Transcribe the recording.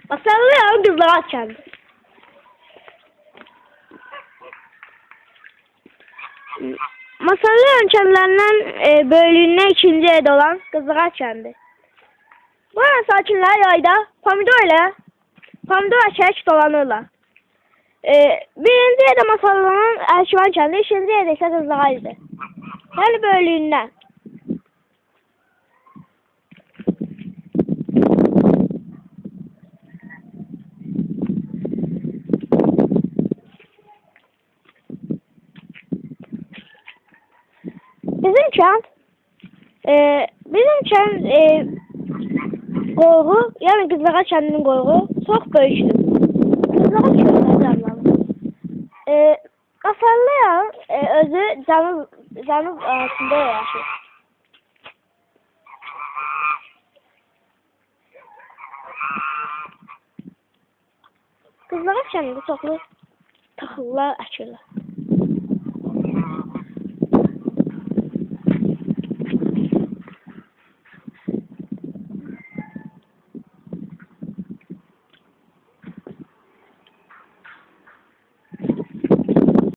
Masallıyorum kızlar açandı. Masallı ölçemlerinden bölüğüne ikinci evde olan kızlar açandı. Buranın sakinler yayda pomidor çeşit dolanırlar. Birinci evde masallının Erşivan kendi, ikinci evde ise kızlarıydı. Her bölüğünden. Bizim kent qoyğu, yani Qızılağa kəndinin qoyğu çox böyükdür. Qızılağa kəndinin anlamı. Qasallıya özü cənub arasında yaşayır. Qızılağa kəndində çoxlu taxıllar əkirlər.